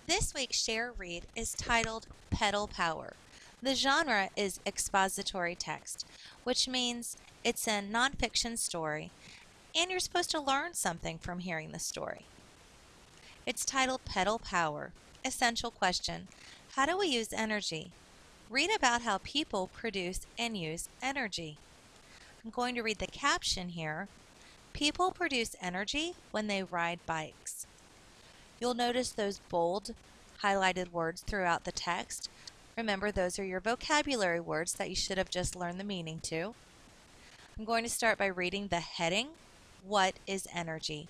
This week's share read is titled Pedal Power. The genre is expository text, which means it's a nonfiction story and you're supposed to learn something from hearing the story. It's titled Pedal Power. Essential question: how do we use energy? Read about how people produce and use energy. I'm going to read the caption here. People produce energy when they ride bikes. You'll notice those bold, highlighted words throughout the text. Remember, those are your vocabulary words that you should have just learned the meaning to. I'm going to start by reading the heading. What is energy?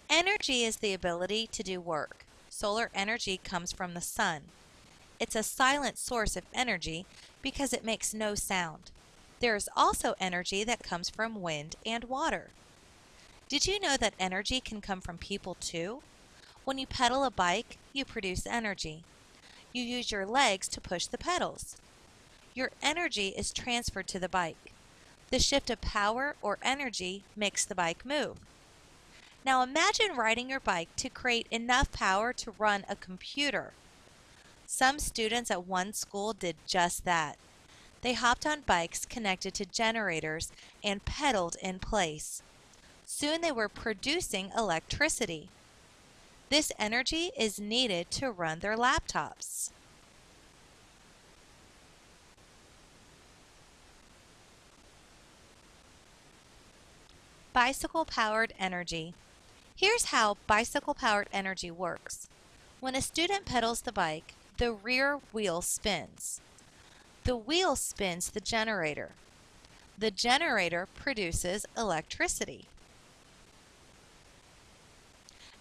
Energy is the ability to do work. Solar energy comes from the sun. It's a silent source of energy because it makes no sound. There is also energy that comes from wind and water. Did you know that energy can come from people too? When you pedal a bike, you produce energy. You use your legs to push the pedals. Your energy is transferred to the bike. The shift of power or energy makes the bike move. Now imagine riding your bike to create enough power to run a computer. Some students at one school did just that. They hopped on bikes connected to generators and pedaled in place. Soon they were producing electricity. This energy is needed to run their laptops. Bicycle-powered energy. Here's how bicycle-powered energy works. When a student pedals the bike, the rear wheel spins. The wheel spins the generator. The generator produces electricity.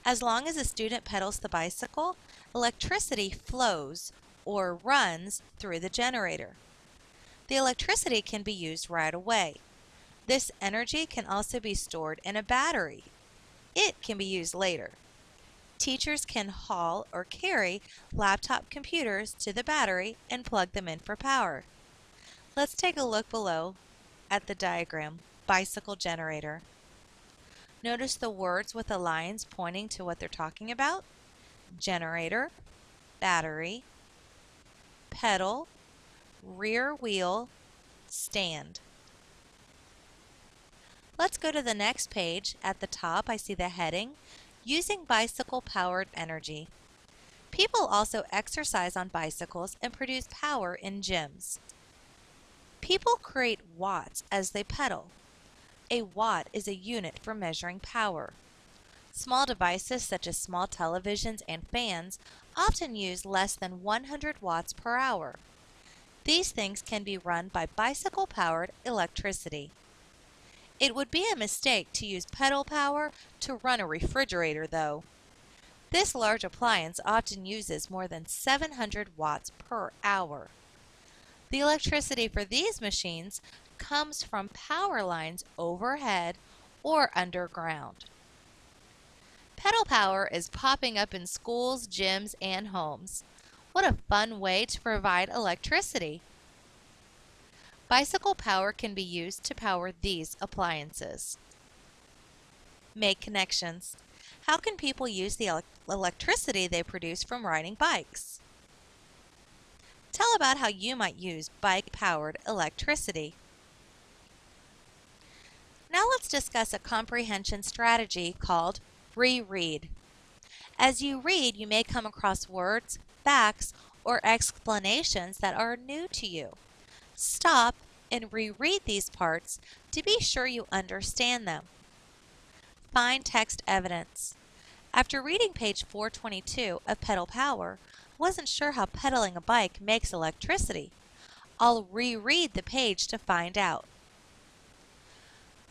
As long as a student pedals the bicycle, electricity flows or runs through the generator. The electricity can be used right away. This energy can also be stored in a battery. It can be used later. Teachers can haul or carry laptop computers to the battery and plug them in for power. Let's take a look below at the diagram, bicycle generator. Notice the words with the lines pointing to what they're talking about. Generator, battery, pedal, rear wheel, stand. Let's go to the next page. At the top, I see the heading, Using Bicycle-Powered Energy. People also exercise on bicycles and produce power in gyms. People create watts as they pedal. A watt is a unit for measuring power. Small devices such as small televisions and fans often use less than 100 watts per hour. These things can be run by bicycle-powered electricity. It would be a mistake to use pedal power to run a refrigerator, though. This large appliance often uses more than 700 watts per hour. The electricity for these machines comes from power lines overhead or underground. Pedal power is popping up in schools, gyms, and homes. What a fun way to provide electricity! Bicycle power can be used to power these appliances. Make connections. How can people use the electricity they produce from riding bikes? Tell about how you might use bike-powered electricity. Now let's discuss a comprehension strategy called reread. As you read, you may come across words, facts, or explanations that are new to you. Stop and reread these parts to be sure you understand them. Find text evidence. After reading page 422 of Pedal Power, I wasn't sure how pedaling a bike makes electricity. I'll reread the page to find out.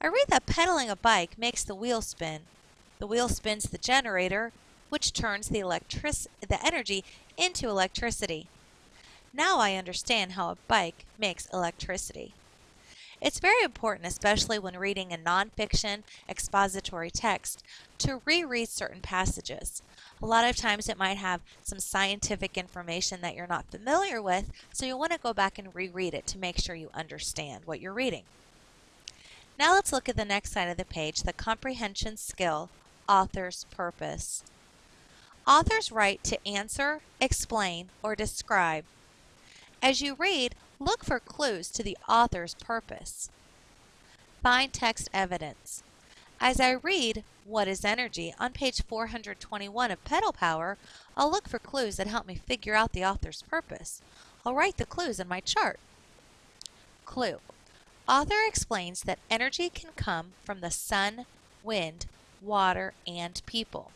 I read that pedaling a bike makes the wheel spin. The wheel spins the generator, which turns the energy into electricity. Now I understand how a bike makes electricity. It's very important, especially when reading a nonfiction expository text, to reread certain passages. A lot of times it might have some scientific information that you're not familiar with, so you'll want to go back and reread it to make sure you understand what you're reading. Now let's look at the next side of the page, the comprehension skill, author's purpose. Authors write to answer, explain, or describe. As you read, look for clues to the author's purpose. Find text evidence. As I read What is Energy on page 421 of Pedal Power, I'll look for clues that help me figure out the author's purpose. I'll write the clues in my chart. Clue. Author explains that energy can come from the sun, wind, water, and people.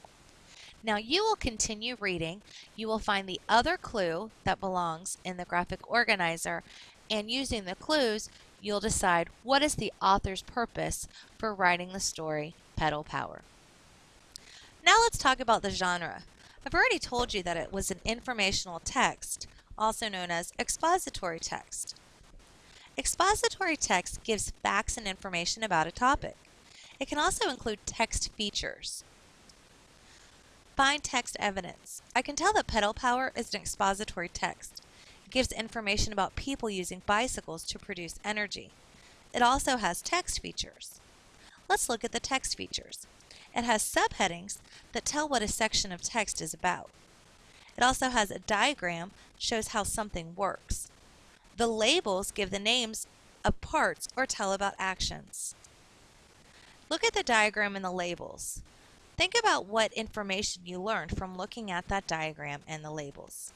Now you will continue reading. You will find the other clue that belongs in the graphic organizer, and using the clues, you'll decide what is the author's purpose for writing the story Pedal Power. Now let's talk about the genre. I've already told you that it was an informational text, also known as expository text. Expository text gives facts and information about a topic. It can also include text features. Find text evidence. I can tell that Pedal Power is an expository text. It gives information about people using bicycles to produce energy. It also has text features. Let's look at the text features. It has subheadings that tell what a section of text is about. It also has a diagram, shows how something works. The labels give the names of parts or tell about actions. Look at the diagram and the labels. Think about what information you learned from looking at that diagram and the labels.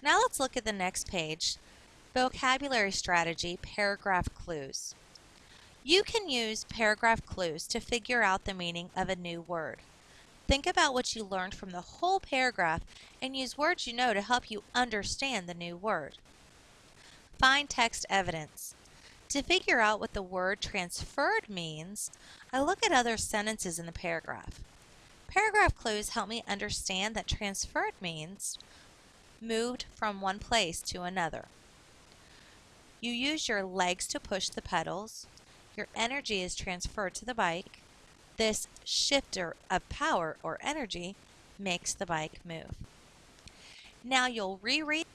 Now let's look at the next page, Vocabulary Strategy, Paragraph Clues. You can use paragraph clues to figure out the meaning of a new word. Think about what you learned from the whole paragraph and use words you know to help you understand the new word. Find text evidence. To figure out what the word transferred means, I look at other sentences in the paragraph. Paragraph clues help me understand that transferred means moved from one place to another. You use your legs to push the pedals. Your energy is transferred to the bike. This shifter of power or energy makes the bike move. Now you'll reread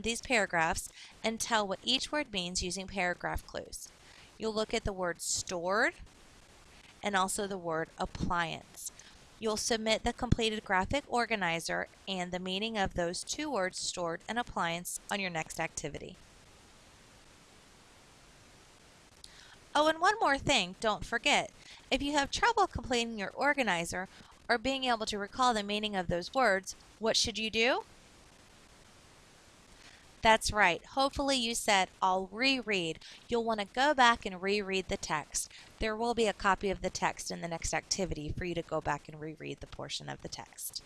these paragraphs and tell what each word means using paragraph clues. You'll look at the word stored and also the word appliance. You'll submit the completed graphic organizer and the meaning of those two words, stored and appliance, on your next activity. Oh, and one more thing, don't forget, if you have trouble completing your organizer or being able to recall the meaning of those words, what should you do? That's right. Hopefully you said, I'll reread. You'll want to go back and reread the text. There will be a copy of the text in the next activity for you to go back and reread the portion of the text.